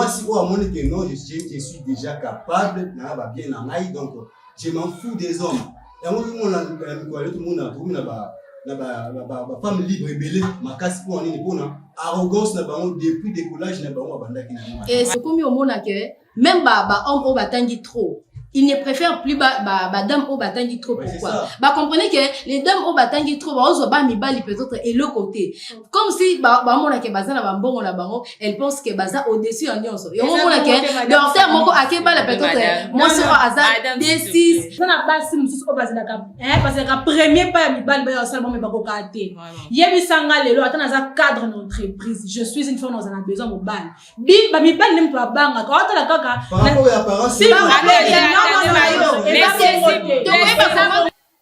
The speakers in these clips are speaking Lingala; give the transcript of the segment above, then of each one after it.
si on a que non, je suis déjà capable, donc je m'en fous des hommes. Et tout le monde a femme libre rebelle, ma casse pour arrogance depuis décollage et c'est comme au monde que même homme au batangi trop. Il ne préfère plus dame au batangi trop. Pourquoi? Comprenez que les dames au batangi trop, peut-être et l'autre côté. Comme si elle pense que baza au-dessus en nyonso. Et on mona que dans terre moko akeba la peut-être moi sur hasard D6. Ça n'a pas si mususu au baza parce que la premier pas mibali ba seulement me bako kate. Yebi sanga lelo atana za cadre d'entreprise. Je suis une femme dans un besoin mobile. Bi ba mibali nem to banga ka otala kaka. Par rapport à apparence.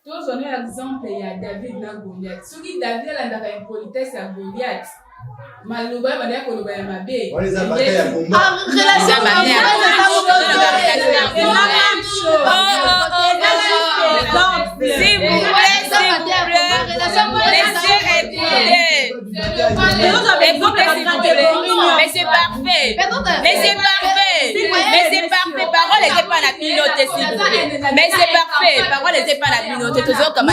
Tous on est exemple il y a David na Goliath. Ce qui David a la impolitesse à Goliath. Malouba va dire que le bain m'a bé. On les a bataillé à combat. Relation mais c'est parfait. Parole n'était pas la pilote, s'il vous plaît. Mais c'est parfait. Parole n'était pas la pilote. Toujours comme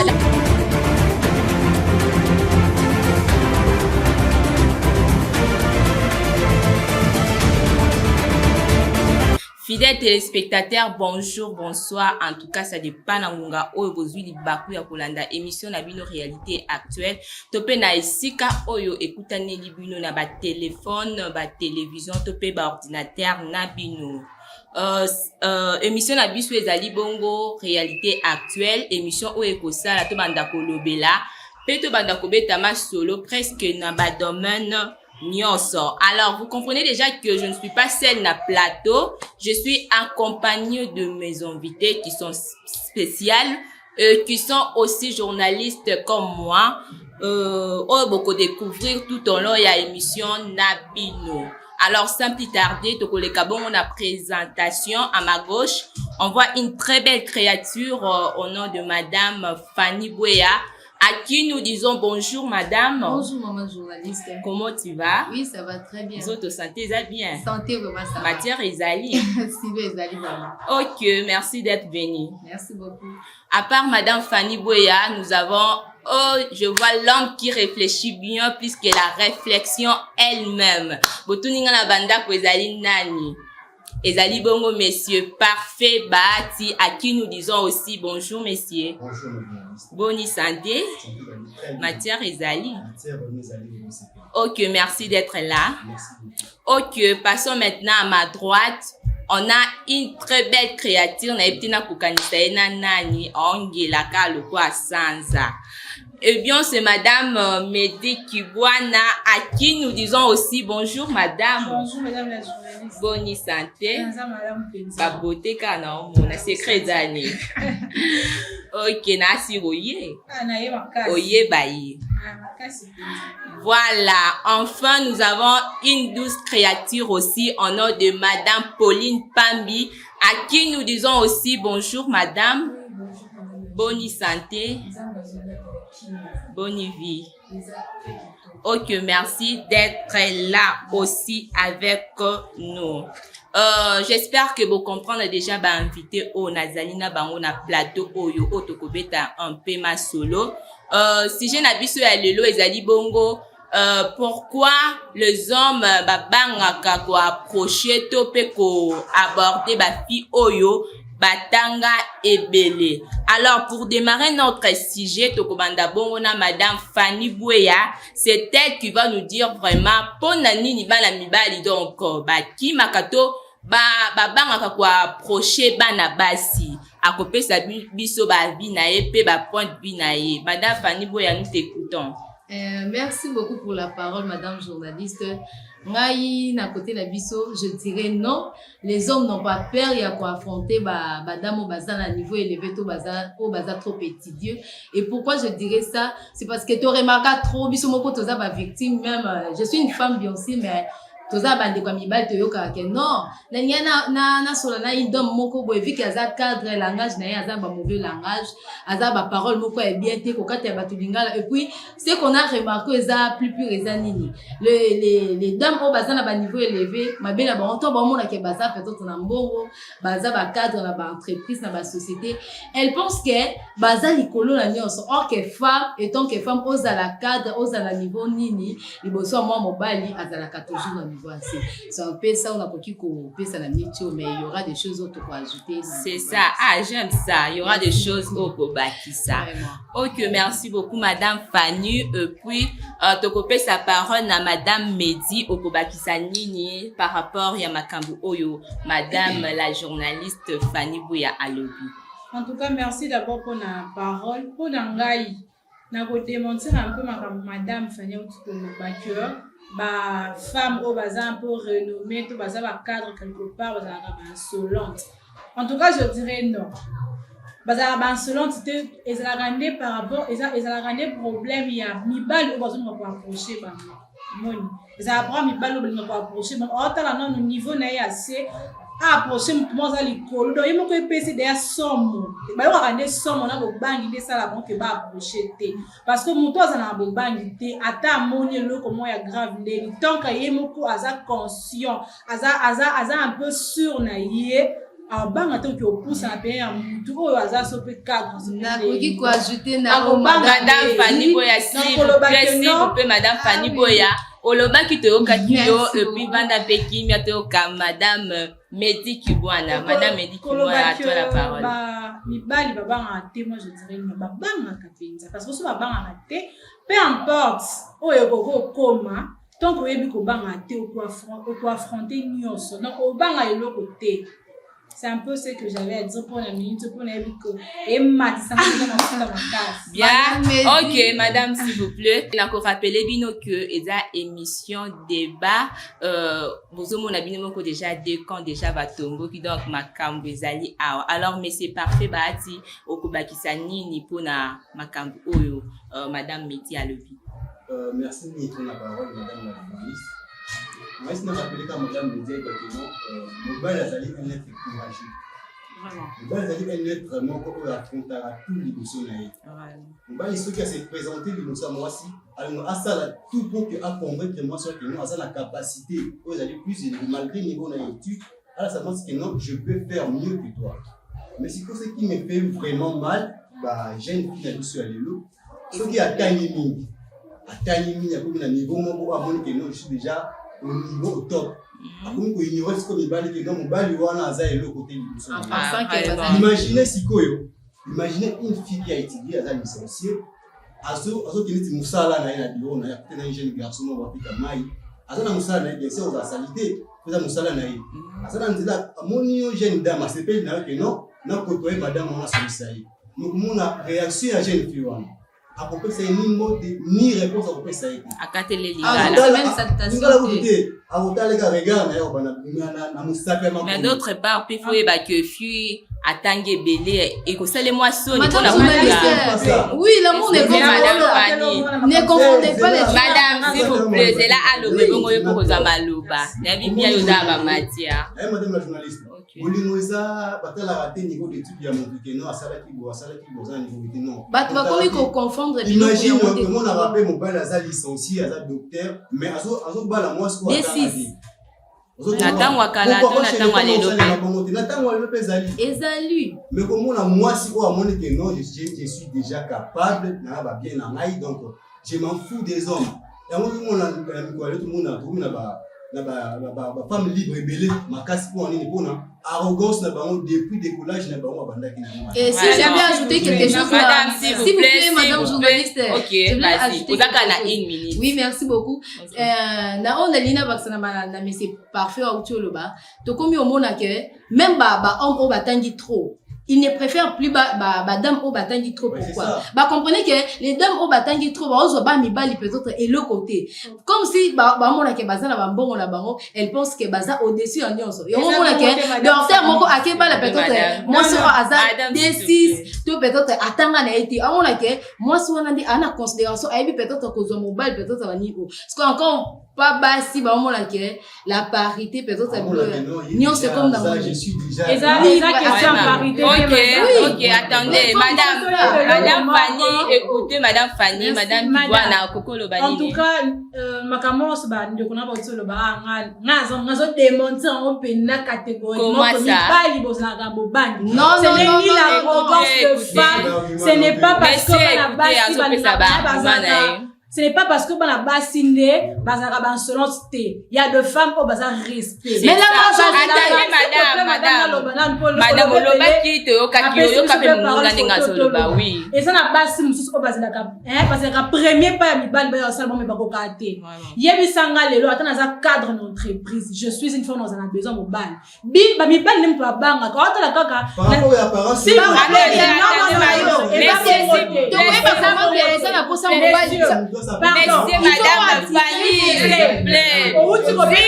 fidèles téléspectateurs, bonjour, bonsoir. En tout cas, ça dépend d'Angunga. Aujourd'hui, les Bakou ya Kolanda émission na bino réalité actuelle. Topé na isika oyo écoutez les bino na ba téléphone, ba télévision, topé ba ordinateur na bino. Émission na biso ezali bongo réalité actuelle. Émission oyo ekosala to banda kolobela, pe to banda kobeta ma solo presque na ba domaine. Alors, vous comprenez déjà que je ne suis pas seule na plateau. Je suis accompagnée de mes invités qui sont spéciales, qui sont aussi journalistes comme moi. Beaucoup découvrir tout au long de l'émission Nabino. Alors, sans plus tarder, on a présentation à ma gauche. On voit une très belle créature au nom de Madame Fanny Bouéa. À qui nous disons bonjour madame. Bonjour maman journaliste. Comment tu vas? Oui, ça va très bien. Vous autres santé ça bien? Santé vraiment ça. Matière Ezali. Si Ezali vraiment. OK, merci d'être venu. Merci beaucoup. À part madame Fanny Bouéa, nous avons je vois l'homme qui réfléchit bien plus que la réflexion elle-même. Botuninga na banda ko Ezali nani? Ezali bongo messieurs parfait bati à qui nous disons aussi bonjour messieurs. Bonjour Bonne santé. Matière Ezali. OK, merci d'être là. OK, passons maintenant à ma droite. On a une très belle créature na etina kukanisa ena nani ongela ka lokwa sanza. Eh bien, c'est madame Medi Kibwana à qui nous disons aussi bonjour madame. Bonjour madame la journaliste. Bonne santé. Ba beauté kana on a secret d'année. OK, nasi oye. Na ye makasi. Oye bayi. Makasi. Voilà, enfin nous avons une douce créature aussi en nom de madame Pauline Pambi à qui nous disons aussi bonjour madame. Bonne santé. Bonne vie. OK, merci d'être là aussi avec nous. J'espère que vous comprenez déjà ba invité au Nazalina bango na plateau oyo otokobeta un peu ma solo. Si j'ai nabiso ya lelo ezali bongo pourquoi les hommes babangaka ko approcher to pe ko aborder ba fi oyo batanga ebele. Alors pour démarrer notre sujet tokobanda bongo na madame Fanny Bouéa, c'est elle qui va nous dire vraiment pona nini bana mibali donc ba ki makato babangaka ko approcher bana basi akopesa biso ba vie na ye pe ba point de vie na ye. Madame Fanny Bouéa, nous t'écoutons. Merci beaucoup pour la parole madame journaliste. Ngai na côté la biso, je dirais non. Les hommes n'ont pas peur, il y a quoi affronter dame au bazar à niveau élevé au bazar trop petit Dieu. Et pourquoi je dirais ça? C'est parce que tu remarques trop biso moko toza ba victime même. Je suis une femme bien aussi mais toza bandeko ya mibali toyokaka ke non nalingi nasola na idome moko boye viki aza cadre langage na ye aza bamauvais langage aza baparole moko ya bien te kokata ya bato lingala et puis ce qu'on a remarqué eza plus eza nini les dames oyo baza na baniveau élevé mabe na bango to baomonake baza peut-être na mbongo baza bacadre na baentreprise na basociété elle pense que baza likolo na nyonso or que femme etant que femme ozala cadre ozala niveau nini liboso ya mwa mobali azalaka toujours na niveau assez c'est un peu ça on a koki kopesa na mitio mais il y aura des choses autres pour ajouter c'est ça j'aime ça il y aura des choses au kobaki ça ok merci beaucoup madame Fanny puis tokopesa parole na madame Medi au kobaki sa nini par rapport ya makambo oyo madame la journaliste Fanny Bouya alobi. En tout cas, merci d'abord pour la parole. Pour l'angaï, n'a pas démontré un peu madame Fanny Bouya, ma femme au bazar un peu renommée, tout bazar à cadre quelque part, bazar insolente. En tout cas, je dirais non. Bazar insolente, c'était ils la rendaient par rapport, ils la rendaient problème. Il y a mi balle au bazar on va approcher bah moni. Ils apprennent mi balle on va approcher. Mais au tal non niveau n'est assez. Approcher moi ça l'école donc il m'a que PC derrière somme ba yo rendre somme na bo bangi de ça la bon que ba approcher té parce que mon toi ça na bo bangi té ata moni le comment ya grave ndeni tant que yemo ko aza conscient aza un peu sûr na yé en banga to ko pousse na payer en mutu o aza so pe cadre na koki ko ajouter na madame Fanny Bouya s'il vous plaît madame Fanny Bouya oloba ki toyoka kiyo et puis banda peki mi atoka madame Medi Kibwana madame Medi Kibwana à toi la parole. Mibali babanga te moi je dirais babanga kapenza parce que so babanga te peu importe oyo koko koma tant que yebi ko banga te ou ko affronter nyonso donc obanga eloko te. C'est un peu ce que j'avais à dire pour la minute, pour la vie que bien, ok, madame, s'il vous plaît. Je vais rappeler bino que il y a émission débat. Vous avez bino ko déjà deux camps déjà va tomber qui donc makambo ezali awa. Alors mais c'est parfait baati okobakisa nini pona makambo oyo madame Medi alobi. Merci pour la parole madame la journaliste. Moi, je me rappelle quand madame me disait que mobile azali un être courageux. Vraiment. Mobile azali un être vraiment qui affrontera tous les dossiers naïfs. Mobile ce qui a se présenté le dossier moi aussi. Alors à ça tout pour que à convaincre moi sur que nous avons la capacité. Vous allez plus élevé malgré le niveau d'études. Alors ça pense que non, je peux faire mieux que toi. Mais c'est ce qui me fait vraiment mal. Bah j'ai une fille sur l'élo. Ce qui a gagné mini. A gagné mini à comme un niveau moi pour que non je suis déjà au niveau au top. Comme qu'on ignore ce qu'on est que non, mon bali wana aza elo côté du imaginez sikoyo, imaginez une fille qui a étudié aza licenciée, azo qui dit musala na ina dio na peut-être un jeune garçon va pika mai, aza na musala na bien sûr za salité, aza musala na ye. Aza na ndila amoni yo jeune dame s'appelle na que non, na côtoyer madame on a sollicité. Donc mon réaction à jeune fille wana. À peu près c'est ni mot ni réponse à peu près ça été akatele mais d'autre part puis faut ba que fui atange belé et que c'est moi sonne pour la oui l'amour n'est pas ne confondez pas les madame s'il vous plaît c'est là allo bongo yo ko za maloba na bibia yo za ba matia madame la journaliste Bolinoza batala raté niveau d'études ya mon que non asala ki boza niveau que non ba komi ko confondre imagine comment on a rappelé mon père aza licencié aza docteur mais azo bala moi ce quoi natangwa kala to natangwa lelo ezali mais comment on a moi si quoi amoni que non je suis déjà capable na ba bien na ngai donc je m'en fous des hommes et moi tout le monde a tout le monde a trouvé la femme libre rebelle makasi pour nini pona arrogance na bango depuis décollage na bango bandaki na et si j'avais ajouté quelque chose madame s'il vous plaît madame journaliste OK vas-y ozaka na 1 minute oui merci beaucoup na on alina vaccina na mais c'est parfait au toloba to komi omona que même ba homme o batangi trop. Il ne préfère plus dame au batangi trop. Pourquoi? Comprenez que les dames au batangi trop, peut-être et le côté. Comme si mona ke baza na bambongo na bango, elle pense que baza au-dessus en nyonso. Et mona ke docteur moko akeba la peut-être moi sur azar D6 to peut-être atanga na été. Mona ke moi sur na ndi ana considération aibi peut-être cause mobile peut-être na niveau. Parce que encore pas basi ba on la parité peut-être ça non c'est comme dans ça je suis déjà question parité. OK, attendez, madame Fanny, écoutez madame Fanny, madame Kibwana Koko Lobani. En tout cas, makamos ba ndeko na ba tsolo ba ngazo démonter en pena catégorie comment ça pas libozana ga bobani. Non, c'est la arrogance de femme, ce n'est pas parce que la basi ce n'est pas parce que la bassine bazaka ban selon il y a de femmes au bazar respect. Mais là madame Olobaki te okaki kape munga ninga zoloba oui. Et ça na basi mususu au bazaka parce que premier pas mi ban ba salmo me bakoka te. Yebi sanga lelo atana za cadre d'entreprise. Je suis une femme dans un besoin mo ban. Bi ba mi ban nem to banga ka otala kaka. Si Merci madame Fanny, s'il vous plaît.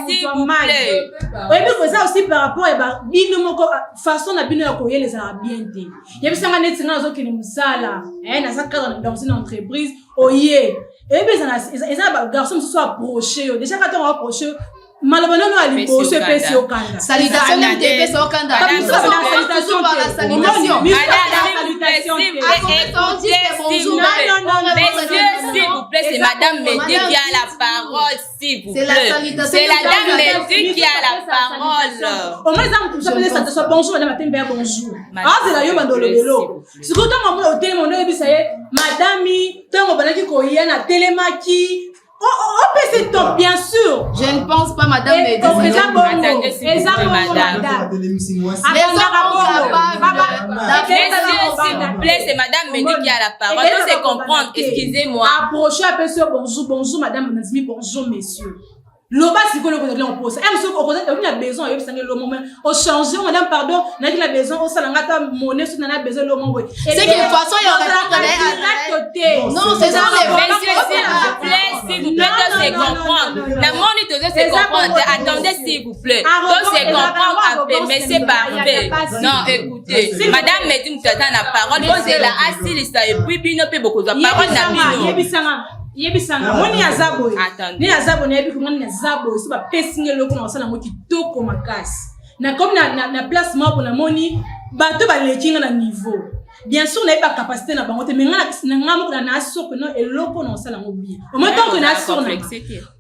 S'il vous plaît. Oui, mais ça aussi par rapport à bino façon na bino ya koyé les arabienté. Yebisanga neti nga zo kini musala. Na ça cadre dans une entreprise, oye. Et bien ça garçon se soit approché. Déjà quand on approché malheureusement nous allons bosser PC au Canada. Salutation MTV c'est au Canada. Salutation par la salutation. S'il vous plaît, c'est madame Mehdi qui a la parole, s'il vous plaît. C'est la dame Mehdi qui a la parole. Au moins ça peut être ça bonjour madame Matembe bonjour. Ah c'est la yo bandolo lelo. Si quand on m'a au téléphone on ça y est madame tant on balaki ko yana télémaki. On peut se top, bien sûr. Je ne pense pas, madame. S'il vous plaît, c'est madame Mehdi qui a la parole. On sait comprendre, excusez-moi. Approchez un peu sur bonjour, madame Nazmi, bonjour, messieurs. Loba si ko le on pose on a besoin yo sange lo moment au changer madame pardon na ki la besoin au salangata monnaie sur na besoin lo moment c'est que de façon il y aurait non c'est ça s'il vous plaît c'est comprendre la monnaie to c'est comprendre attendez s'il vous plaît donc c'est comprendre après mais c'est parfait non écoutez madame Mehdi mutata na parole c'est la asili et puis bino pe beaucoup de parole na bino yebisanga moni azabo ni azabo na yebi kumani azabo so ba pesinge loko na osala ngo kitoko makasi na comme na placement pour na moni bato ba lekinga na niveau bien sûr na ba capacité na bango te mais nga mo na soko no eloko na osala ngo bien au moins tant que na soko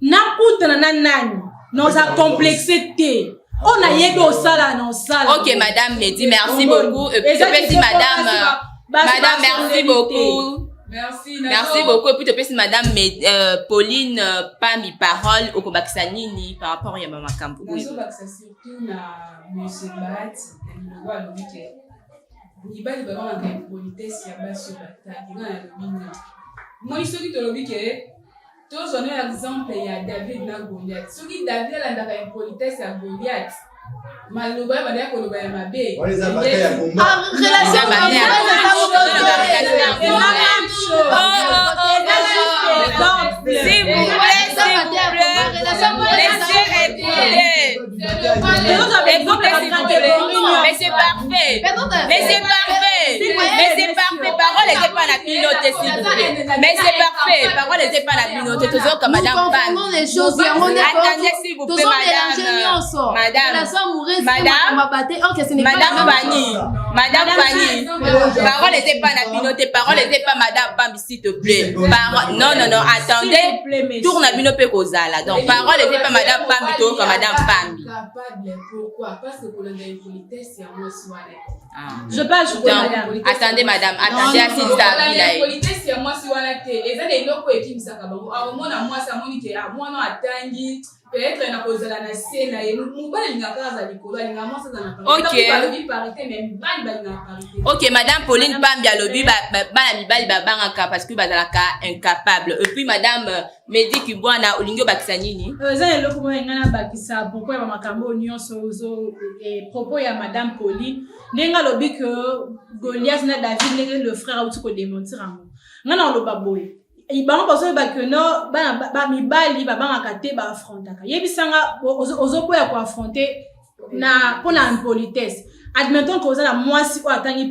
na kuta na nani non ça complexité on a yebi osala na osala. OK madame Mehdi merci beaucoup merci madame merci beaucoup. Merci beaucoup. Et puis, tu peux madame Pauline Pambi parole au Kobakisa Nini par rapport à Yamama Kambu. Oui. Surtout na monsieur Bat, le roi le week-end. Il va y avoir une politesse ya baso bata. Il va y avoir moi ici qui te le week-end. Tous on a exemple ya David na Goliath. Ce qui David a une politesse ya Goliath. Maloba ba ya koloba ya mabe. On les a battus à combat. S'il vous plaît, laissez répondre. Mais c'est parfait. Parole n'était pas la pilote, s'il vous plaît. Mais c'est parfait. Parole n'était pas la pilote. Toujours comme madame Pam. Les choses, attendez, s'il vous plaît, madame Fanny. Parole n'était pas la pilote. Parole n'était pas madame Pam, s'il te plaît. Non, attendez. Tourne à Binope Kozala. Donc, parole n'était pas madame Pam, plutôt que madame Pam. Pourquoi? Parce que pour la politesse, il y a moi je pas jouer madame. Attendez madame, attendez à cette table là. La politesse il y a moi si wana te. Et ça des loko ekimisaka bango. Ah moi na moi ça moni ke ah moi non atangi peut-être na kozala na scène et mobali ngaka za likolo linga moi ça na parité même bali na parité. OK madame Pauline Pambi alobi bana mibali babangaka parce que bazalaka incapable. Et puis madame Mehdi Kibwana olingo bakisa nini? Ça loko mo ngana bakisa pourquoi ba makambo nyonso ozo et propos ya madame Pauline nenga lobi que Goliath na David le frère auti ko démentir ngo ngana loba boy ibanga bazo ba que no ba mibali ba bangaka te ba affrontaka yebisanga ozo boya ko affronter na pona impolitesse admettons que ozala mwasi oyo atangi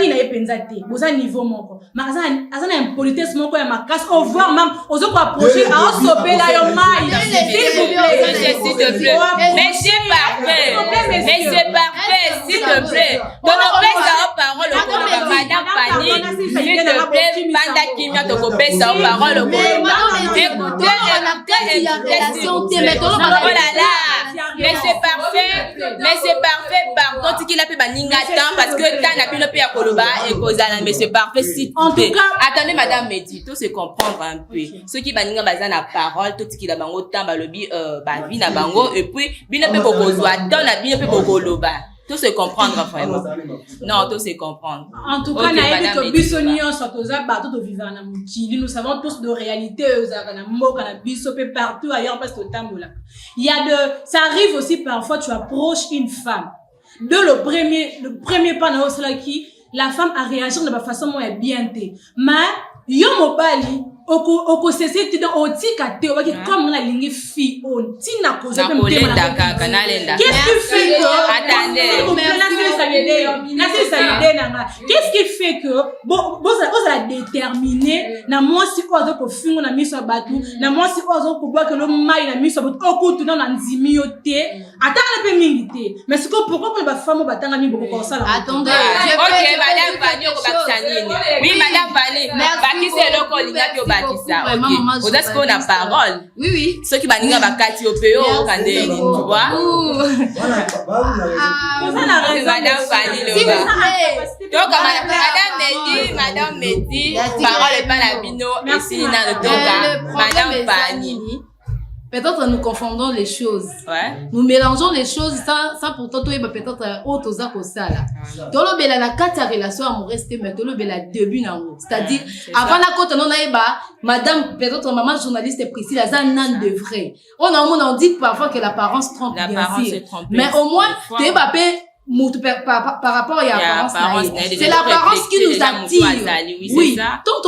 na ye penza te boza niveau moko mais aza na impolitesse moko ya makasi au voir même ozoko approcher aosopela yo mai s'il te plaît monsieur parfait s'il te plaît tokopesa o parole okoloba madame Fanny s'il te plaît banda kimia tokopesa o parole okoloba écoutez mais c'est parfait pardon tikila pe baninga temps parce que tant na bino pe ya koloba et kozala mais c'est parfait s'il te plaît attendez madame Medi tout se comprendre un peu ceux qui baninga baza na parole tout tikila bango temps balobi ba vie na bango et puis bino pe bokozwa tant na bino pe bokoloba tout se comprendre vraiment non tout se comprendre en tout cas na yebi to biso nyonso toza bato to vivre na mukili nous savons tous de réalité ozaka na mboka na biso pe partout ailleurs parce que tambola il y a ça arrive aussi parfois tu approches une femme de le premier pas na osala qui la femme a réagi de façon moins bien té mais yo mobali oko cesser ti dans otika te obaki comme on a ligne fille on tina causer même tema na qu'est-ce qui fait que attendez qu'est-ce qui fait que boza déterminer na moi si ozo ko fingo na miso batu na moi si ozo ko boire que le mai na miso batu okutu na nzimi yo te atanga pe mingi te mais c'est que pourquoi pour ba femme batanga mi boko ko sala attendez OK madame Fanny ko bakisa nini oui madame Fanny bakisa loko linga pio bakisa OK oza ce qu'on a parole oui ceux qui baninga bakati opeo kande tu vois madame Fanny donc madame Medi parole pas la bino et si na le toka madame Fanny. Peut-être nous confondons les choses. Ouais. Nous mélangeons les choses sans pourtant peut-être autre sala. Tolo bela na kata relation amoureuse mais tolo bela début nango. C'est-à-dire avant la côte non naïba madame peut-être maman journaliste Priscille Azan de vrai. On dit parfois que l'apparence trompe bien sûr. Mais au moins tu par rapport à l'apparence, c'est l'apparence qui nous attire. Oui, tant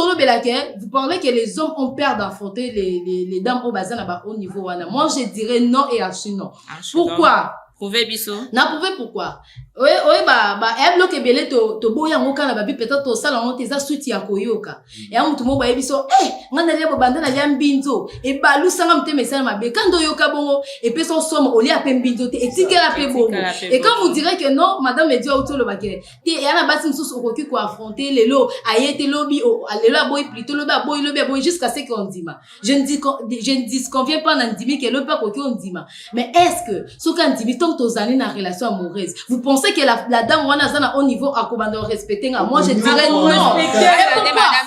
vous parlez que les hommes ont peur d'affronter les dames au bazar au niveau. Moi, je dirais non et archi non. Pourquoi? Prouver biso. Na prouver pourquoi? Oui, elle bloque belé to boya ngoka na babi peut-être to sala on teza suite ya koyoka. Et amu tumo ba biso ngana lia bobanda na lia mbinzo e balu sanga mte mesala mabe kando yoka bongo et pe son somme au lia pe mbinzo te etikela pe bongo. Et quand vous direz que non, madame me dit auto le bakere. Te ya na basi nsusu okoki ko affronter lelo ayete lobby lelo boy plutôt lobby boy jusqu'à ce qu'on dima. Je ne disconviens pas dans dimi que le pas qu'on dima. Mais est-ce que ce qu'on dimi tant aux années dans relation amoureuse, vous pensez que la dame wana zana au niveau à comment respecter moi je dirais non.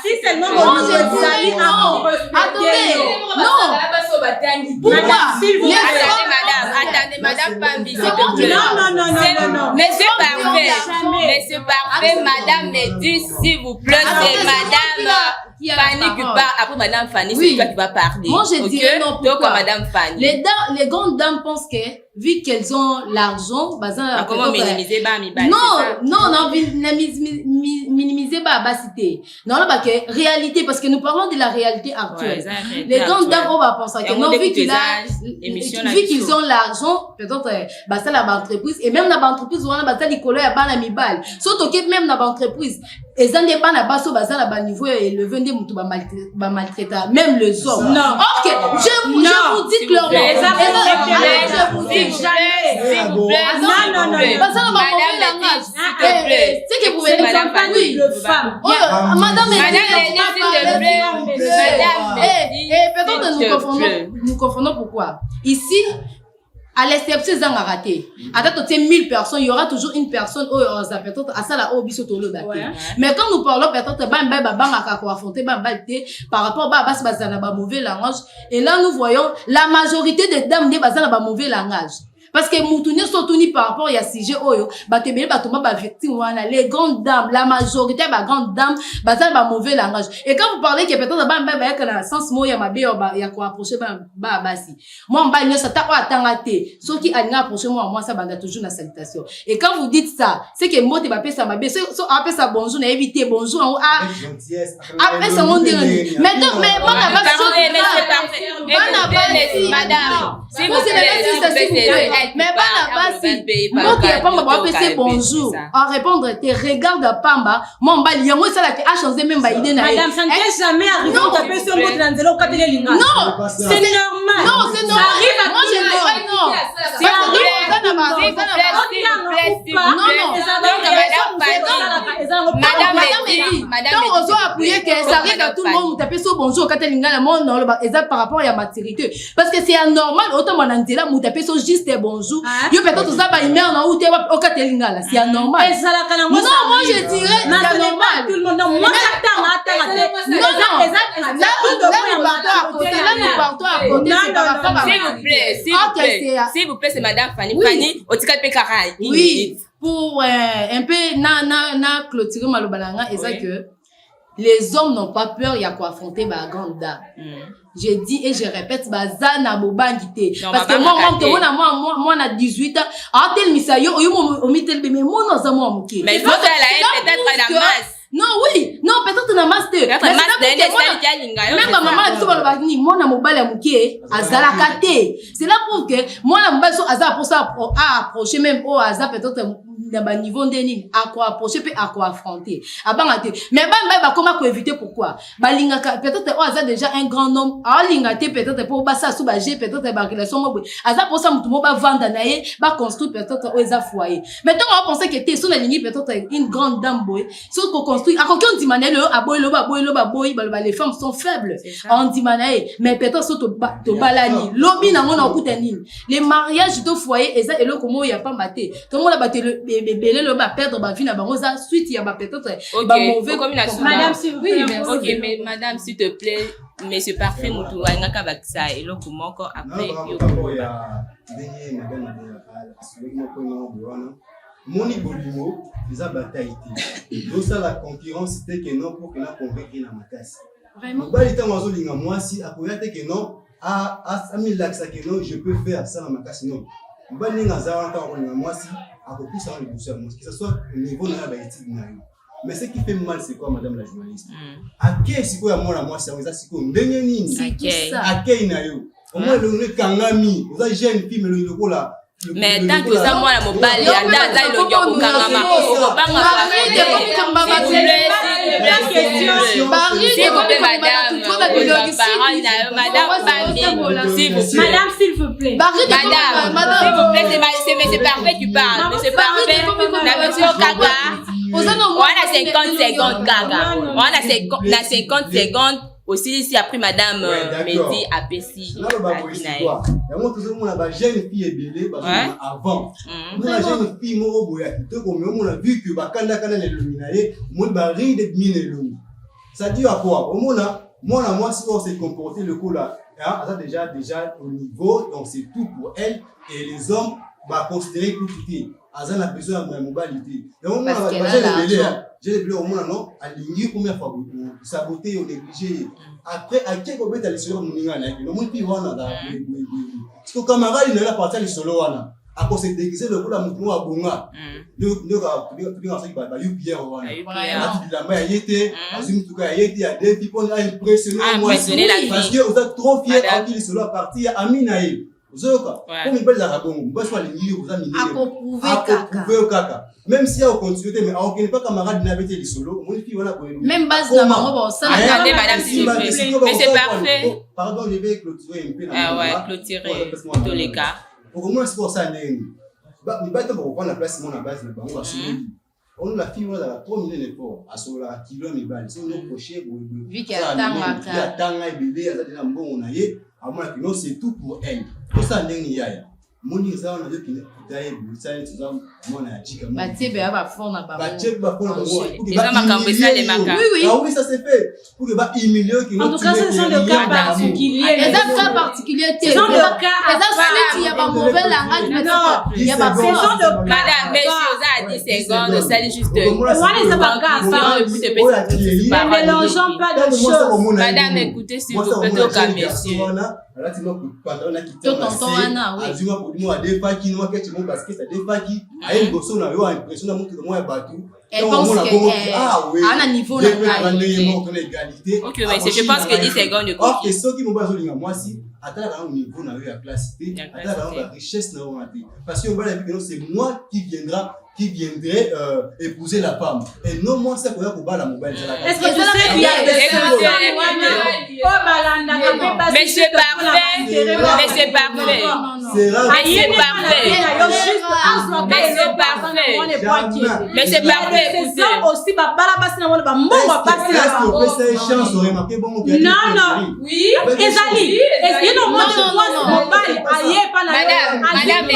Si seulement moi je dirais non. Attendez. Non. Pourquoi? Attendez madame Pambi c'est non. Mais c'est parfait madame me dit s'il vous plaît c'est madame Fanny qui parle après madame Fanny c'est toi qui vas parler. Moi je dirais non. Pourquoi? Madame Fanny. Les grandes dames pensent que vu qu'elles ont l'argent, comment minimiser minimiser cité. Non, là, réalité, parce que nous parlons de la réalité actuelle. Ouais, les grandes dames, on va penser que non, vu qu'ils ont l'argent, peut-être, ça la entreprise, et même la entreprise, on a des collègues à ban mi balle. Surtout que même la entreprise, et ça n'est pas la base au bazar à bas niveau et le vin des moutons maltraitants, même les hommes. Non. Ok, je vous dis clairement. Je vous dis s'il vous plaît. Non. C'est que vous pouvez madame de femme. Madame, peut-être nous confondons pourquoi. Ici, à l'exception d'un raté. À 1000 personnes, il y aura toujours une personne mais quand nous parlons peut-être par rapport à mauvais langage, et là nous voyons la majorité des dames des mauvais langage. Parce que Moutounia Sotuni par rapport à sujet oyo, les grandes dames, la majorité des grandes dames, mauvais langage. Et quand vous parlez que peut-être sens mot ya mabe ya ko approcher basi. Moi mba ça ta atangate. Ce qui a approché moi ça banda toujours na salutation. Et quand vous dites ça, c'est que mot te ba pesa mabe, so appelle ça bonjour na éviter bonjour après ça on dit mais donc mais moi na pas madame, s'il vous plaît Mais pas si. Moi qui réponds à c'est bonjour. En répondre, te regarde à Pamba. Mon bali, yango ça la a changé même ba idée na. Madame, ça n'est jamais arrivé de taper sur le dans zéro quand il est linga. Non, c'est normal. Non, c'est normal. Moi je dirais non. C'est Madame, on doit appuyer que ça arrive à tout le monde. Taper sur bonjour quand il a mon non, exact par rapport à la maturité. Parce que c'est anormal. Autant mon antela, mon taper sur juste bonjour. Yo peut-être tout ça, bah il met en haut, t'es au Katelinga là. C'est anormal. Non, moi je dirais c'est anormal. Tout le monde, moi attends. S'il vous plaît, c'est Madame Fanny. Fanny, au tika pe karai. Oui, pour un peu na clôturer malobalanga, et ça que les hommes n'ont pas peur, il y a quoi affronter ma grande dame. Je dis et je répète, bazana bobangité. Parce que moi, on a 18 ans. Ah, tel misayo, on met tel bébé, moi, non, ça moi, mouké. Mais il faut qu'elle ait peut-être la masse. Non, oui, non, peut-être la masse de. Même ma maman a dit, moi, na mobile à mouké, azala kate. C'est là pour que, moi, na mobile, azala pour ça, à approcher même, au azala peut-être, dans le niveau d'énigme, à quoi approcher, puis à quoi affronter. Mais comment éviter, pourquoi? Peut-être, oh, azala déjà un grand homme, ah, lingate, peut-être, pour basa, soubagé, peut-être, relation, azala pour ça, moutou, va vendre, va construire, peut-être, au eza foyer. Maintenant, on va penser que t'es sur la ligne, peut-être, une grande dame, boy, sauf qu'on construit, à quelqu'un dit, mané, les femmes sont faibles. On dit, mané, mais peut-être, sur te balani, lobby, n'a mon encoutani. Les mariages de foyer, et là, comment il y a pas maté. Tout le monde a battu le bébé, le va perdre, ma vie, n'a pas, suite, il y a peut-être, mauvais, comme madame, s'il vous plaît. Ok, mais madame, s'il te plaît, monsieur parfait, moutou, ngaka baksa, et là, comment encore après, Moni Bolimo, ils ont bataille. Donc ça la concurrence c'était que non pour que la convaincre la macasse. Vraiment. Bah il était en zolinga moi si à quoi que non à 1000 lacs que non je peux faire ça la macasse non. Bah ninga za encore moi si à quoi plus ça le boucher moi que ça soit au niveau de la bâtisse na. Mais ce qui fait mal c'est quoi madame la journaliste? À quel siko ya moi c'est ça siko ndenge nini? À quel na yo? Au moins le kangami, vous avez jeune fille mais le logo là. Mais tant que ça, moi, la mobile, il y a dans le Yoko Kangama. Madame, s'il vous plaît. C'est parfait, tu parles. Mais c'est parfait. La monsieur Kaka. On a 50 secondes, Kaka. On a 50 secondes. Aussi, ici, après Madame Mehdi a Pessi. Là, le babo ici, quoi. Il y a tout le monde, la jeune fille est belle, parce que avant. La jeune fille, moi, au boya, on a vu que, Kanda est illuminé, moi, ri de mine ça dit à quoi? Au moins, moi, si on s'est comporté, le coup là, déjà au niveau, donc c'est tout pour elle, et les hommes, considérer que tout Azan a besoin de ma mobilité. Parce qu'elle a l'argent. J'ai le au moins non, à l'ignorer combien de fois vous saboter ou négliger. Après, à quel moment tu as les solos moninga là? Le monde qui voit là. Parce que camarade il est là partir les solos là. À cause de déguiser le coup la mouton à bonga. Nous en fait pas eu Pierre là. Là tu dis la main était, assume tout cas était à des people impressionné moi. Parce que vous êtes trop fiers à dire les solos à partir à Minaï. Comme il parle d'Arabon, vous allez vous prouver caca. Même si on continue, mais on ne pas camarade n'avait été solo, même base de maman, ça attendez madame s'il vous plaît. Mais c'est parfait. Pardon, je vais clôturer un peu. Ah ouais, clôturer tous les cas. Pour moi c'est pour ça né. Il va pour prendre la place mon base de bango on la fille on a 3 millions d'efforts à sur la kilo mi balle. Si on est proché vu qu'elle tanga bébé à la bon on a yé à moi que non c'est tout pour elle. Tout ça n'est ni yaya. Mon ça on a dit que d'ailleurs ça c'est ça mon a chica. Batie ba ba fond na ba. Batie ba fond na ba. Ils ont makambo ça les makas. Oui. Ah oui ça c'est fait. Pour que ba humilier qui en tout cas ce sont des cas particuliers. Les cas particuliers ce sont des cas. Il y a pas mauvais langage mais non. Il y a pas ce sont des cas. Madame monsieur ça a 10 secondes ça dit juste. Moi les avocats ne mélangeons pas de choses. Madame écoutez s'il vous plaît au cas monsieur. Là tu m'as pantalon qui te tonton Anna oui. Azuma pour moi des fois qui nous a quelque chose parce que ça des fois qui a une gosse on a eu impression de montrer moi battu. Elle pense que ah oui. À un niveau là. Égalité. OK mais c'est je pense que 10 secondes de OK ceux qui m'ont pas zolinga moi si atteindre un niveau dans la classe, atteindre la richesse dans la vie. Parce que c'est moi qui viendrai épouser la femme. Et non, moi, c'est pour la mobile. Est-ce que tu sais qu'il y a des mais c'est parfait. Mais c'est parfait. Mais c'est parfait. Mais c'est parfait. Aussi, non, non. Oui. Ezali. Madame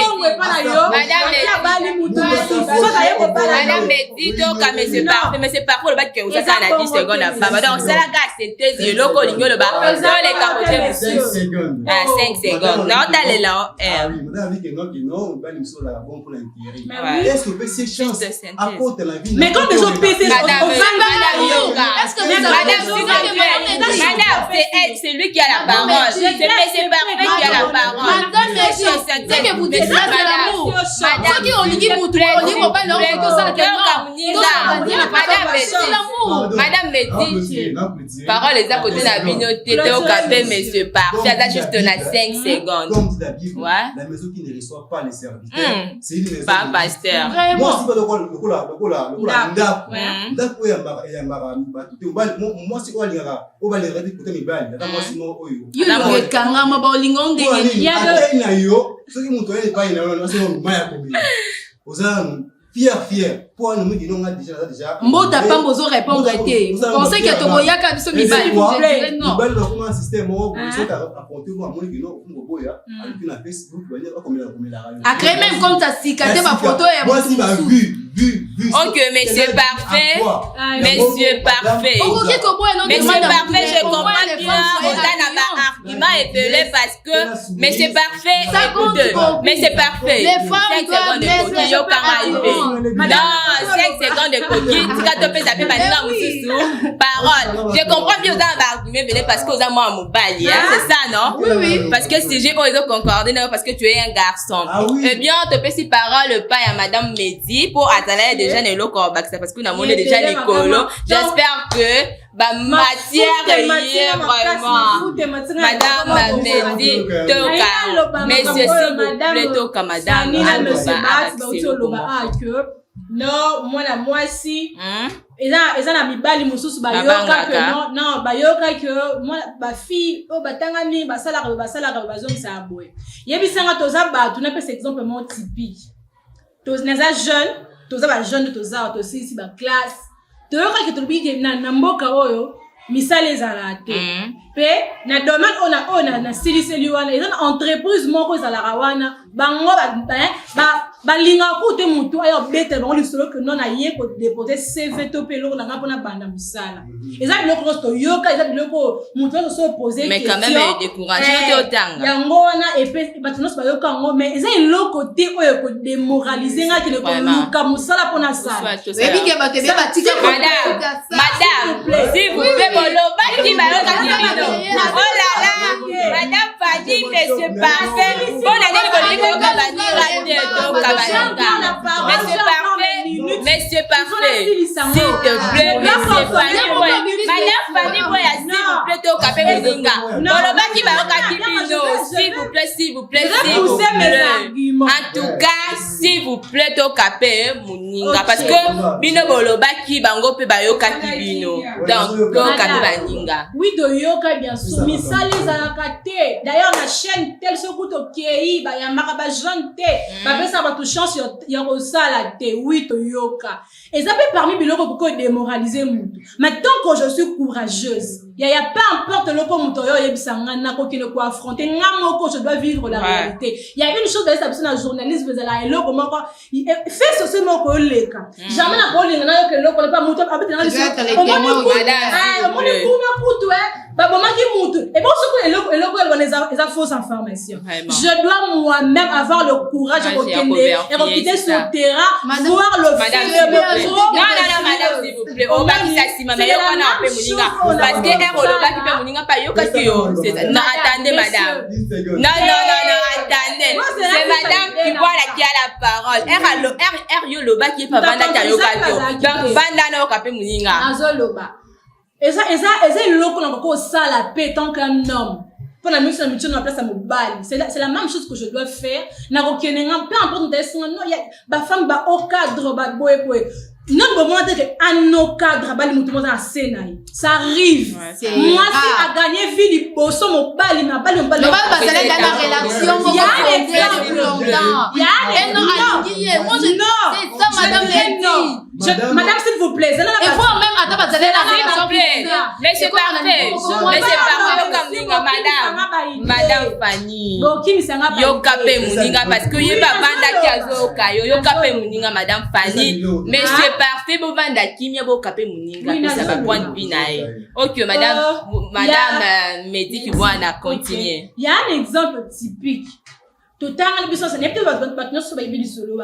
Betty, mais c'est parfait. Mais c'est parfait. Le bac que vous avez à 10 secondes à femme. Donc, c'est la gare, c'était le loco, le bas. Dans les capotés, 5 secondes. Ah, 5 secondes. Non, t'as les là. Ah oui, madame dit que non, on va nous sur la bombe pour l'intérêt. Est-ce que ces chances apportent la vie? Mais quand les autres PC, madame, est-ce que madame, c'est lui qui a la parole. C'est parfait qui a la parole. Madame, c'est que vous dites ça, c'est l'amour. Madame, qui on dit pour tout le monde, pas non, que ça Madame Betty, parole les à côté de la communauté, au café, monsieur parfait, là juste on a 5 secondes. Comme dit la Bible, la maison qui ne reçoit pas les serviteurs, c'est une maison. Pas pasteur. Moi, si pas le moi, si on va les regarder pour mes balles, moi, si moi, fier. Pour nous, nous avons déjà. Mbota pas besoin de répondre. On sait que Togoya a besoin de s'il vous plaît. Non. Nous avons un système où nous sommes apportés à mon équipe, après même comme ta cicatrice, ma photo est moi, si ma vu. Ok, mais c'est parfait. Monsieur parfait. Monsieur parfait, je comprends bien. On a un argument épelé parce que. Mais c'est parfait. Écoutez. Mais c'est parfait. Les femmes doivent non, 5 secondes de coquille. Si tu peux taper parole. Je comprends bien dans l'argument parce que vous avez moi mon bali. C'est ça, non? Oui. Parce que si j'ai osé concorder, parce que tu es un garçon. Eh bien, on te peut si parole pas à Madame Mehdi pour attendre déjà les locaux parce que nous avons déjà les colos. J'espère que ma matière est vraiment. Madame Mehdi, Toka. Monsieur, s'il vous plaît, Toka, Madame. Non, moi si eza na mibali mususu bayoka que non bayoka que moi ba fille o batangani basala bazongisa aboye yebisanga toza ba tu na pe cet exemple mon typique toza neza jeune toza ba jeune toza to si ba classe toyoka que tolbi na mboka oyo misala ezala te pe na domaine ona na siliseli wana eza na entreprise moko ezala wana bango balinga kote mutu ayo bete bango lisolo que non aye ko déposer CV to pelo na ngapona banda musala eza biloko to yoka eza biloko mutu so poser mais quand même décourager te otanga yango wana epe batunos bayoka ngo mais eza iloko te oyo ko démoraliser nga kile ko luka musala pona sala ebi ke batebe batika madame s'il vous plaît boloba ki bayoka kibino oh là là madame Fadi monsieur parfait bon allez bolingo kabanira de donc Monsieur parfait, s'il te plaît, monsieur Fanny, madame Fanny, s'il vous plaît, au café Moninga. Boloba qui va au café Bino, s'il vous plaît, s'il vous plaît. En tout cas, s'il vous plaît, au café Moninga, parce que Bino Boloba qui va au café Bino, donc au café Moninga. Oui, de yoka bien sûr. Misali zalakate. D'ailleurs, la chaîne telle ce coup au Kei, ba yamaka ba jante, ba pesa ba tu chance ya osala te. Oui, to yoka. Et ça peut parmi biloko pour démoraliser mutu. Mais tant que je suis courageuse, il y a peu importe le ko muto yo yebisanga na ko kine ko affronter ngamoko je dois vivre la réalité. Il y a une chose dans cette personne journaliste vous allez eloko moko fait ce moko leka. Jamais na ko linga na yo ke loko pas muto abete na liso. On est babomaki mutu et bon ce que eloko les a fausses informations. Je dois moi-même avoir le courage de quitter sur terrain voir le fait. Non, madame, s'il vous plaît. On va dire ça, si ma mère, on a un peu Moninga. Parce que elle, on va dire Moninga, pas yo, parce que yo. Non, attendez, madame. Non, attendez. C'est madame qui voit la qui a la parole. Elle, yo, loba qui est pas vanda qui a yo, donc, vanda na okape Moninga. Azo loba. Et ça, le loco n'a pas ça la paix tant qu'un homme. pour la mission dans la place à mobile. C'est la même chose que je dois faire. N'a aucun peu importe non, il y a ba femme ba au cadre ba boy. Non, bon, moi, que un autre cadre, bah, les dans la scène, ça arrive. Moi, si a gagné vie, les bossons, mon bal, il m'a pas le bal. Le bal, parce qu'elle est dans la relation, il y a des gens plus longtemps. Il y a moi, c'est ça, madame, madame, s'il vous plaît, et vous, même, attends, parce qu'elle est dans la relation. Mais c'est parfait. Mais c'est parfait, madame Fanny. Yokape Mouninga, parce que y'a pas banda qui a zoka, yokape Mouninga, madame Fanny. Mais c'est parfait, bon, banda qui m'a yokape Mouninga, puis ça va prendre binaï. Ok, madame, me dit que moi, on a continué. Il y a un exemple typique. Tout le temps, ce n'est pas votre partenaire sur Baby du Solo.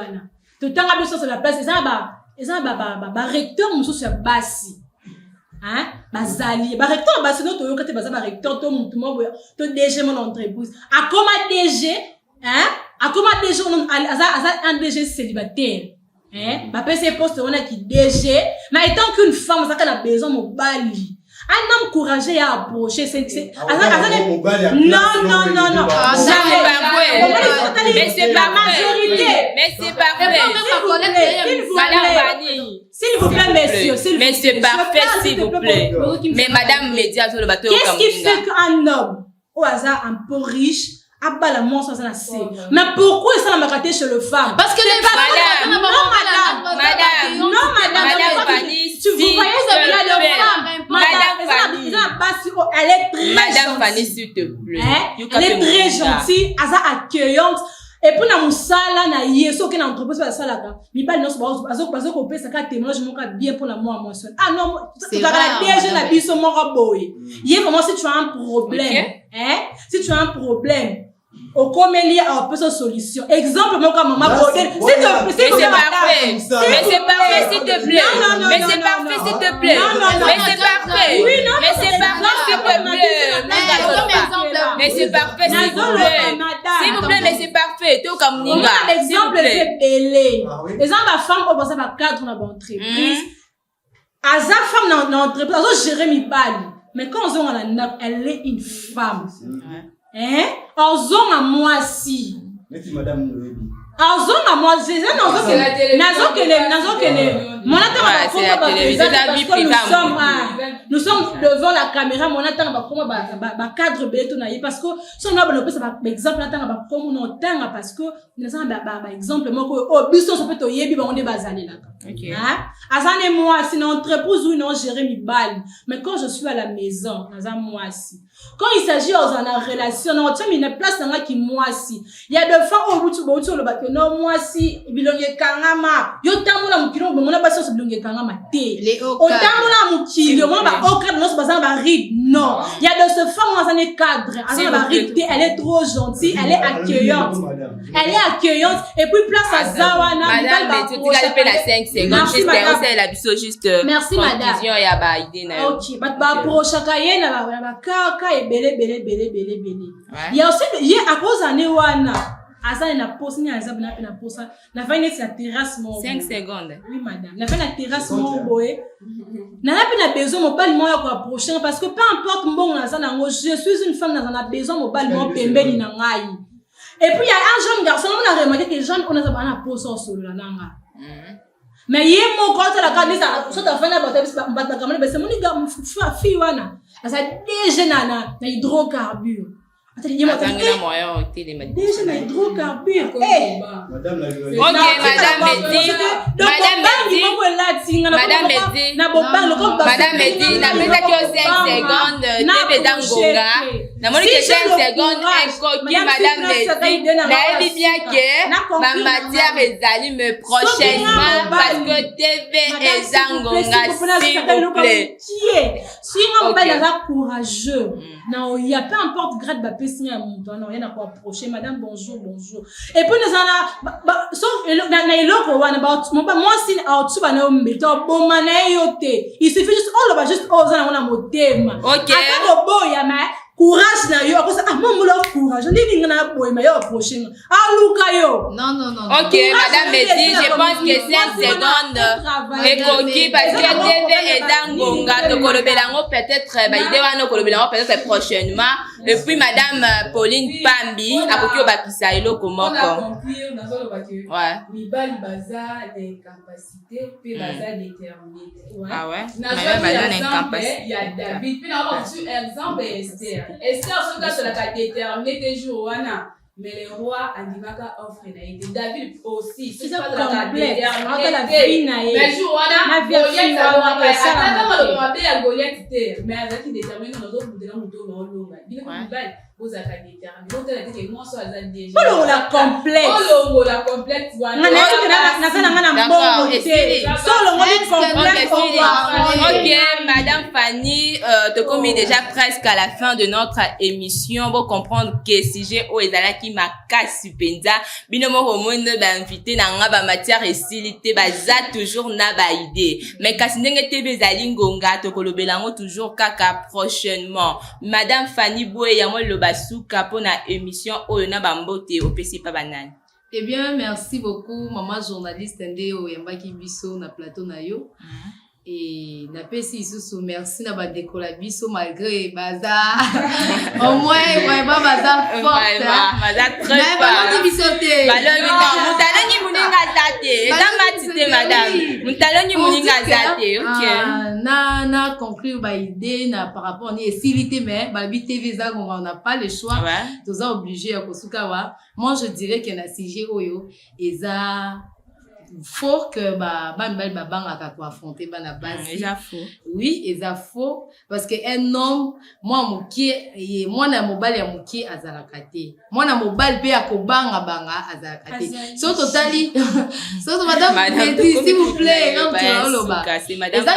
Tout le temps, sur la place, ils ont recteur, monsieur, sur Bassi. Hein? Bazali. Recteur, Bassi, non, tu as recteur, tu DG, mon entreprise. À comment DG, hein? À comment DG, un DG célibataire. Hein? Ma PC poste, on a qui DG. Mais étant qu'une femme, ça a besoin de bali. Un homme courageux à approcher, non. Mais c'est pas majorité. Mais c'est parfait. S'il vous plaît, messieurs. Mais c'est parfait, s'il vous plaît. Mais madame Média sur le bateau. Qu'est-ce qui fait qu'un homme, au hasard, un peu riche, a pas la monstre dans la scène? Mais pourquoi ça m'a raté chez le femme? Parce que les femmes, non, madame, tu vous voyez, elle est très madame Fanny, s'il te plaît. Elle est très gentille, elle est accueillante. Et puis, na musala, na yeso, que na entreprise, ça, là, mi pas non, parce qu'on peut, ça, quand témoignage, mon cas, bien pour la moi, ah non, tu vas la déjà, la biso, mon raboy. Hier, vraiment, si tu as un problème, si tu as un problème, au comélie, on peut se solution. Exemple, mon cas, maman, mais c'est parfait. Mais c'est parfait, s'il te plaît. Mais c'est parfait, s'il te plaît. Mais c'est parfait. Mais c'est parfait, s'il te plaît. Mais c'est parfait, s'il vous plaît. S'il vous plaît, mais c'est parfait. T'es au Cameroun. L'exemple, c'est belé. Exemple, la femme, on pense à ma cadre dans l'entreprise. À sa femme dans l'entreprise, elle a géré mes balles. Mais quand on a la nappe, elle est une femme. Hein? Ozon à moi si. Mais c'est madame Ozon à moi, c'est ça, nazo que mon nous sommes devant la caméra, mon attend va comment ba cadre béton naïe parce que si on a bon ça exemple attend va comme on entend parce que nous avons ba exemple moi au bus on peut to yebi ba on est basé là. OK. Hein? Azane moi si dans entreprise ou non gérer mi balle, mais quand je suis à la maison, nazan moi si. Quand il s'agit dans une relation, on tient une place dans la qui moi si. Il y a deux fois au bout le bateau non moi si bilonge kangama. Yo tamula mukiro bon on a passé sur bilonge kangama té. O tamula mukiro moi ba au cadre non c'est ba ride non. Il y a de ce femme dans un cadre, azana ba ride, elle est trop gentille, elle est accueillante. Elle est accueillante et puis place à Zawana. Madame, tu as fait la 5 secondes juste c'est la biso juste. Merci madame. Conclusion ya ba idée na. OK, ba prochain kaye na ba ka et belé. Il y a aussi à cause année wana asa na poste ni asa na poste na fa une terrasse mon 5 secondes. Oui madame. Na fa na terrasse mon boy. Na na besoin mon bal moi ko approcher parce que peu importe mbongo na asa na ngo je suis une femme na besoin mon bal moi pembeni na ngai. Et puis il y a un jeune garçon on a remarqué que les jeunes on a ça na poste solo là nanga. Mais il y a mon quand la carte ça so ta fa na ba kamana ba c'est mon gars fille wana asa déjà na hydrocarbure. Déjà na hydrocarbure. Madame la OK, madame Medi, na pesa que 5 secondes tebe dangonga. Na moni que 5 secondes qui madame Medi. Na ebi bien que ma matière ezali me prochainement parce que TV ezangonga s'il vous plaît. Si on va la courageux. Non, il y a peu importe grade ba signer à mon temps, non, il y en a quoi approcher, madame, bonjour. Et puis, nous en a, sauf, moi, si, il suffit juste, on a mon thème. OK. Courage na yo, courage. OK, madame Betty, je pense que 5 secondes les coquilles parce que TV est dans Gonga, peut-être, peut-être prochainement. Et puis Madame Pauline Pambi, akoki obakisa eloko moko. On a conclure dans le voiture. Ouais. Mibali baza d'incapacité, puis baza déterminé. Ah ouais. Il y a David, puis on a reçu exemple Esther. Esther, ce cas sur la déterminé des jours, mais les rois animaka offre na été. David aussi, c'est pas de la déterminé. Mais jour on a Goliath a Goliath, mais avec qui déterminé dans d'autres de la moto dans l'eau. Bien que vous avez déterminé. Vous avez dit que moi ça a déjà. Oh la complexe. Oh la complexe. Ok, Madame Fanny, te commis déjà presque à la fin de notre émission. Pour comprendre que si j'ai au ezalaki makasi penza, binomo homone ba invité na nga ba matière et silité ba za toujours na ba idée. Mais kasi ndenge tebe zali ngonga to kolobelango toujours kaka prochainement. Madame Fanny Boye ya mo lo basuka pour na émission oyo na bambote opesi pa banani. Eh bien, merci beaucoup, maman journaliste Ndeo Yambaki Biso na plateau na yo. Et na pesi sous merci na ba décola biso malgré bazar. Au moins vraiment bazar forte. Bazar très fort. Mais biso te. Balongi mutalongi muninga zate. Damatite madame. Mutalongi muninga zate. OK. Na conclure ba idée na par rapport ni silité mais ba bi TV za on n'a pas le choix. Tous obligé à kosuka wa. Moi je dirais que na CG oyo eza faut que banga pour affronter bana basi. Oui, eza faux parce que un homme moi mukie moi na mobali ya mukie azalakate. Moi na mobali pe ya kobanga banga azalakate. So totally so madame s'il vous plaît, non tu loba. C'est madame qui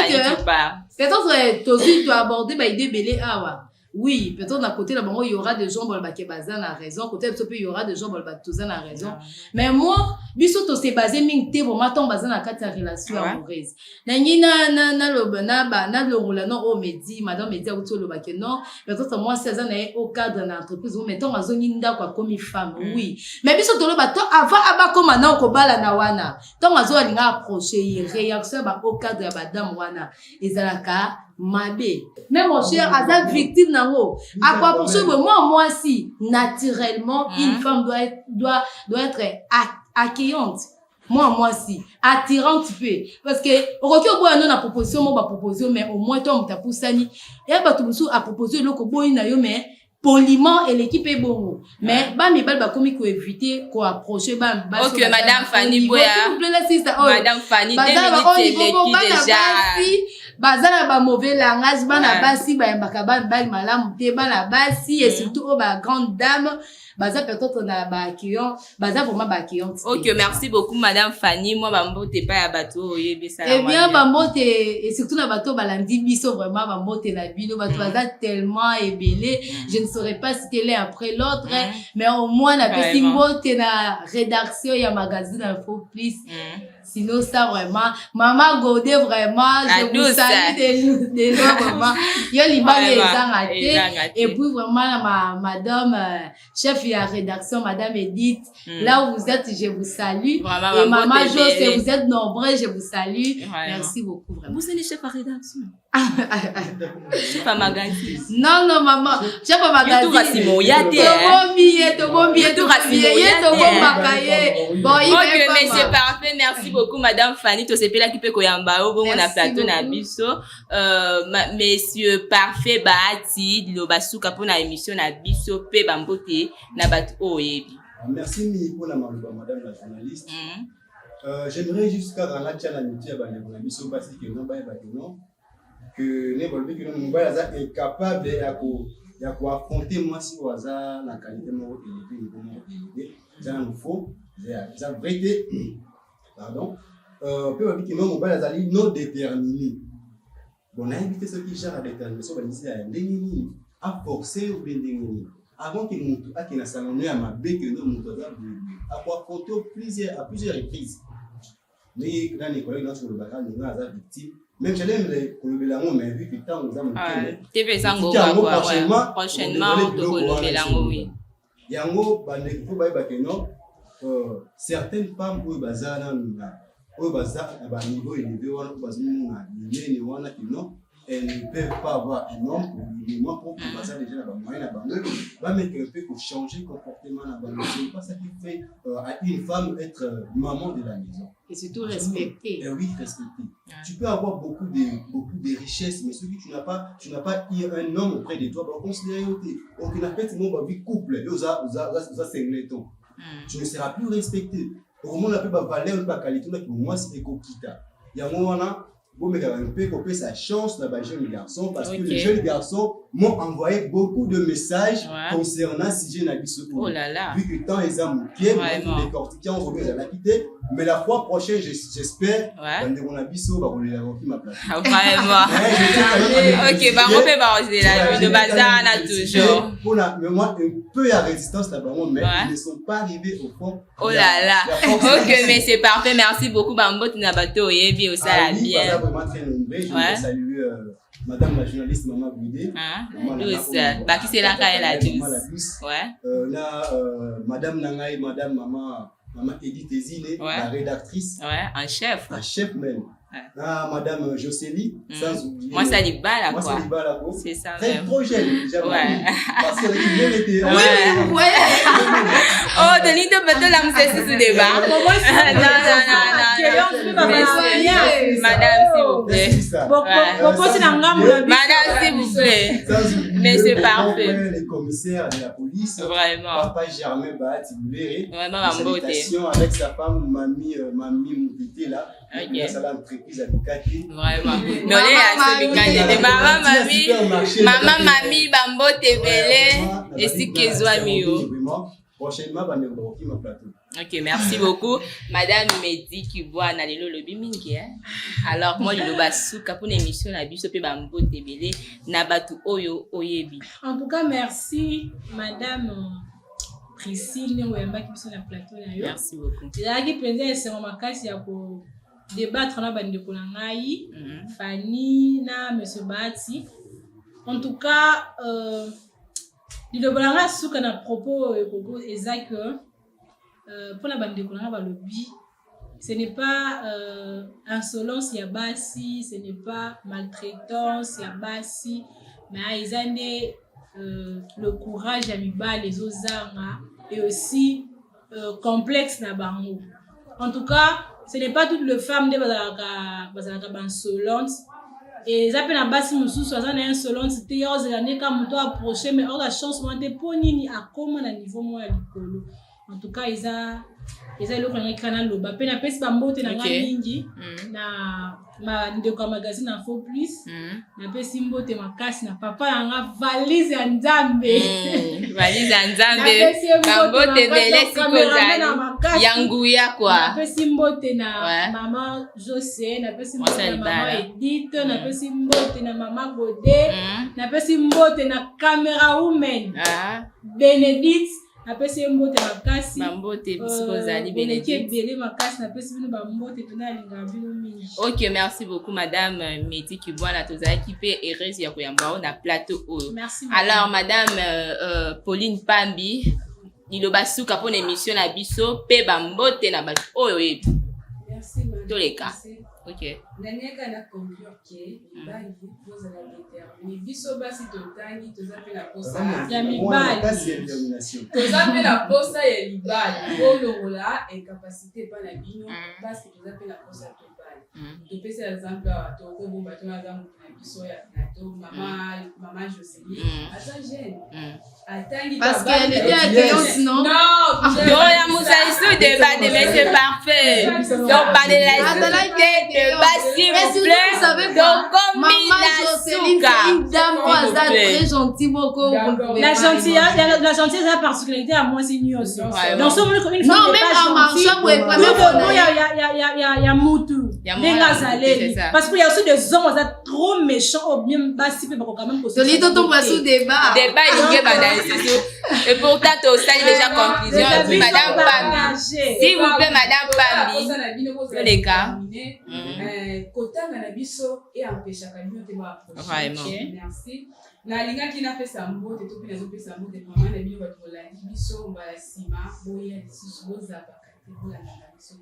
parle. Peut-être toi tu aborder ba idée belé awa. Oui, peut-être d'un côté, là, il y aura des gens qui basent na raison. Côté, il y aura des gens qui basent na raison. Mais moi, biso c'est basé ming te vraiment ton basé na quatre relation amoureuse. Na le non au medi, madame medi ou tout le baké non. Peut-être moi 16 ans au cadre d'une entreprise où mettons à zone inda quoi comme femme. Oui. Mais biso to le bato avant aba comme maintenant ko bala na wana. Tant à zone linga approcher réaction ba au cadre ya madame wana. Ezalaka Mabé. Mais mon cher, à victime nango. À quoi pour ça, moi si, naturellement, une femme doit être accueillante. Moi si, attirante peu. Parce que, au retour, on a une proposition, mais au moins, toi, on t'a poussé. Et à proposer, le kobo, mais, poliment, et l'équipe est bon. Mais, mes balles, comme il faut éviter, qu'on approche, ok, madame Fanny Boya. Madame Fanny, déjà. Bazana ba mauvais langage bana basi ba mbaka ba malamu te bana basi et surtout ba grande dame baza peut-être na ba accueillant baza vraiment ba accueillant. OK, merci beaucoup madame Fanny. Moi bambote pas ya bato oyebe ça. Eh bien bambote et surtout na bato balandi biso vraiment bambote na bino bato baza tellement ébélé, je ne saurais pas citer l'un après l'autre mais au moins na pesi mbote na rédaction ya magazine Info Plus. Sinon, ça vraiment, maman Godé vraiment, je vous salue des gens vraiment. Yo liba les gens et puis vraiment madame chef de la rédaction, madame Edith, là où vous êtes, je vous salue. Et maman José, vous êtes nombreux, je vous salue. Merci beaucoup vraiment. Vous êtes le chef à rédaction. Chef à magazine. Non, maman. Chef à magazine. Tout Simon, y a des. Ok, mais c'est parfait. Merci beaucoup, madame Fanny. To sepela qui peut koyamba au bon on a plateau na biso. Messieurs parfait baati lo basuka pour na émission na biso pe bambote na bat oyebi. Merci pour la madame la journaliste. J'aimerais jusqu'à dans la challenge à biso parce que non ba non que les volets que nous sommes incapables de affronter moi si au hasard la qualité mo élevé ça nous faut ça vérité pardon peut dire que nous sommes non déterminés bon on a évité ce qui gère la détermination on dit à forcer ou bien avant que nous à qui na salon à ma bec que nous à affronter à plusieurs reprises mais dans les collègues sur le bacal nous avons victime. Même je l'aime les Colobelango, mais vu que tant nous avons TV Zango, prochainement, de Colobelango, oui. Yango, il faut que non, certaines femmes où bazar, où bazar, à niveau élevé, où bazar, non, elles ne peuvent pas avoir un homme pour que ça déjà dans le moyen va mettre un peu pour changer le comportement dans la maison. C'est pas ça qui fait à une femme être maman de la maison. Et surtout respecter. Oui, respecter. Tu peux avoir beaucoup de richesses, mais celui que tu n'as pas eu un homme auprès de toi, on considère que tu n'as pas de couple, tu ne seras plus respecté. Au moment où on a fait valeur, la qualité, pour moi, c'est éco-kita. Il y a un moment là, vous mettez un peu couper sa chance dans les jeunes garçons, parce que les jeunes garçons m'ont envoyé beaucoup de messages concernant si j'ai n'habite ce coup. Vu que tant ils ont pied, les cortiquants ont remis à la quitter. Mais la fois prochaine, j'espère, on a biso, on les a repris ma place. Vraiment. Ok, bah on peut baroser la vie de bazar là toujours. Mais moi, un peu à résistance là-bas, mais ils ne sont pas arrivés au fond. Oh là là. Ok, mais c'est parfait. Merci beaucoup, Bambo Tinabato, et bien aussi à la bien. Vraiment très nombreux. Je voudrais saluer Madame la journaliste Maman Boudé. Douce. Bah, qui c'est là quand elle a douce. Madame Nangaï, Madame Maman Edith Ezine, la rédactrice. En chef. En chef même. Madame Jocelyne, sans oublier. Moi, ça dit bas là, quoi. Moi, ça dit bas là, quoi. C'est ça, très même. projet, déjà. Parce qu'elle a bien été. Oui, vous voyez. Oh, Denis de Beto, là, c'est sous débat. Non. Madame, s'il vous plaît. Madame, s'il vous plaît. Mais c'est parfait. Les commissaires de la police. Vraiment. Papa Germain Bahati Bouléré. Vraiment, ma beauté. Avec sa femme, Mamie Moutité, là. Vraiment. Non, maman, mamie, Bambo, Tebele, et si Kezouamio. Prochainement, ma plateau. Ok, merci beaucoup. Madame Medi qui voit dans le lobby mingi. Alors, moi, je dois souka pour l'émission la biso pe Bambo Tebele, Nabatu Oyo Oyebi. En tout cas, merci, Madame Priscille Nwemba qui est sur la plateau. Merci beaucoup. Il y a qui plaisir, c'est mon makasi ya ko débattre na bande ko ngai Fanny na monsieur Bahati. En tout cas il doit souka na propos koko exact pour la bande ko ngai ba lobby, ce n'est pas insolence ya basi, ce n'est pas maltraitance ya basi, mais ils ont le courage à mibal les ozanga et aussi complexe na bango. En tout cas, ce n'est pas toutes les femmes de bazalaka insolentes et ça peut na basi mususu ça na insolente c'était hier aux années quand muto approcher mais la chance moi te ponini à comment na niveau moi likolo. En tout cas ils a le kanga kana loba pe na pesi bambote na mingi na ma ndeko magazine info plus na pesi mbote makasi na papa yanga valise ya nzambe valise ya nzambe bambote bele sikozali yanguya kwa na pesi mbote na mama José na pesi mbote na mama Edith na pesi mbote na mama Godé na pesi mbote na camera woman Benedict na pesi mbote makasi bambote sikozali Benedict bele makasi na pesi bino bambote tonalinga bino mingi. Ok, merci beaucoup Madame Meti Kibwana tozaki pe heureuse ya koyamba na plateau oyo. Merci. Alors Madame Pauline Pambi liloba suka pour l'émission na biso pe bambote na bato oyo yebi. Merci Madame. Tous les cas. Ok. Naniaka na conclure que bali vous allez déterminer biso basi totangi tozape la posa ya mibali tozape la posa ya libali olongola incapacité pa na bino basi tozape la posa tobali topesa exemple à toko bo bato na gamu na biso ya plateau mama Jocelyne ata jeune atangi parce qu'elle était accueillante non la moussaïsou débat mais c'est parfait donc parler la de basi vous plaît donc comme maman Jocelyne c'est une dame très gentille beaucoup la gentillesse a particularité à moi c'est nous aussi dans ce monde comme une femme non même en marchant pour il y a mutu parce qu'il y a aussi des hommes trop méchants ou bien basi pe quand même to li to tomba sous débat il y a et pourtant tu as déjà conclusion Madame Pambi s'il vous plaît Madame Pambi les cas kotanga na biso et empêchaka bino te ba approcher. Merci. Na linga kina pesa mbote to pina zo pesa mbote mama na bino ba tolandi biso mbala sima boya lisusu bozaba kate bola na biso.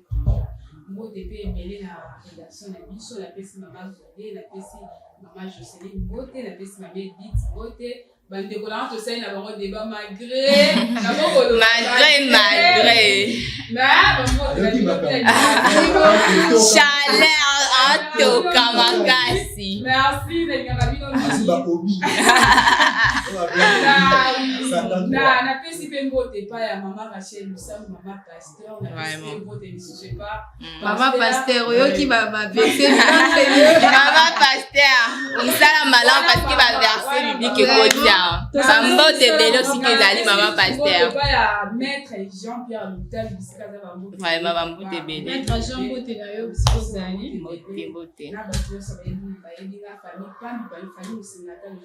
mbote pe emele na rédaction na biso napesi mama Zolé napesi mama Jocelyne mbote napesi mama Edith mbote bandeko na tosali na bango débat malgré chaleur atoka makasi merci napesi mpe mbote epai ya mama Rachel Lusambo mama Pasteur napesi mbote lisusu epa mama Pasteur oyoki baverse mama Pasteur osala malamu parce que baverse biblique ekotia bambote ebele osika ezali mama Pasteur epai ya maître Jean-Pierre Lutal bisika aza bambote vraiment bambote ebele maître Jean mbote na yo bisika ozali mbote na bato nyonso bayebi na famille pambi famille mosenatale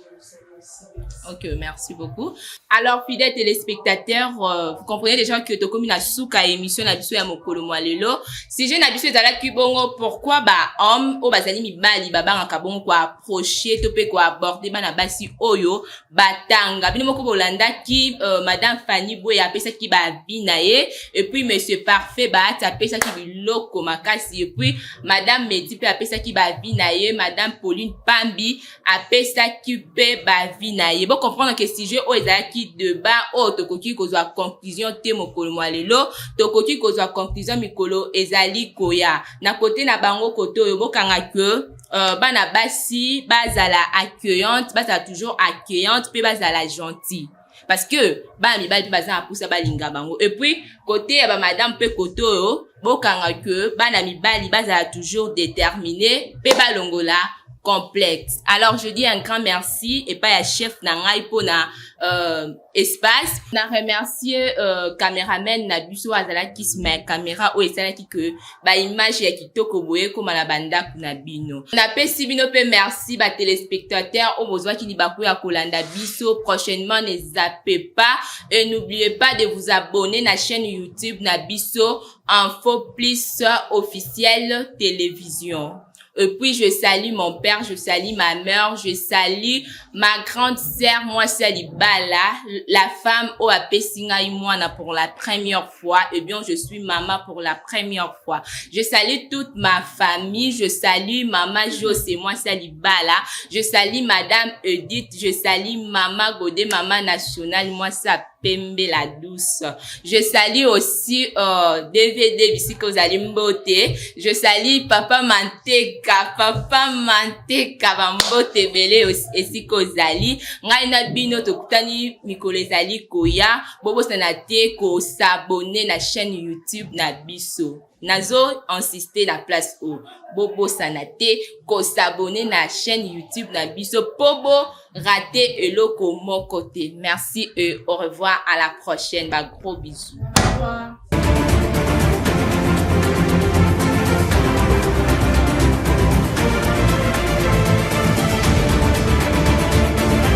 Ok, merci beaucoup. Alors, fidèles téléspectateurs, vous comprenez déjà que to comme na souka émission na biso ya mokolo mwalelo. Si je na biso ezala ki bongo pourquoi homme o bazali mibali babanga bongo ko approcher to pe ko aborder bana basi oyo batanga. Bino moko bolanda ki madame Fanny Boye apesa ki ba bina ye et puis monsieur Parfait apesa ki biloko makasi et puis madame Medi pe apesa ki ba bina ye, madame Pauline Pambi apesa ki pe ba vina ye. Bon comprendre que si je o ezaki débat o tokoki kozwa conclusion te mokolo mwalelo tokoki kozwa conclusion mikolo ezali koya na côté na bango koto oyo bokanga que bana basi bazala accueillante bazala toujours accueillante pe bazala gentil parce que bana mibali bazala poussa balinga bango et puis côté ya ba madame pe koto oyo bokanga que bana mibali bazala toujours déterminé pe balongola complexe. Alors je dis un grand merci et pas à chef nangai pour na espace. Na remercier caméraman na biso azala kisma caméra o esala ki que ba image ya kitoko boye comme na banda kuna bino. Na pesi bino pe merci ba téléspectateurs au besoin qui libaku ya kolanda biso prochainement ne zappez pas et n'oubliez pas de vous abonner na chaîne YouTube na biso Info Plus officielle télévision. Et puis, je salue mon père, je salue ma mère, je salue ma grande sœur, moi, Sali Bala, la femme au Apesinga et moi, pour la première fois. Eh bien, je suis maman pour la première fois. Je salue toute ma famille, je salue maman José, moi, Sali Bala. Je salue madame Edith, je salue maman Godé, maman nationale, moi, ça Pembe la douce. Je salue aussi DVD bisiko zali mbote. Je salue papa Manteka bambote bele esiko zali. Ngai na bino tokutani mikolo zali koya. Bobo sanate ko s'abonner na chaîne YouTube na biso. Nazo insister na place au bobo sanate ko s'abonner na chaîne YouTube na biso pobo rater eloko mon côté. Merci et au revoir à la prochaine. Gros bisous.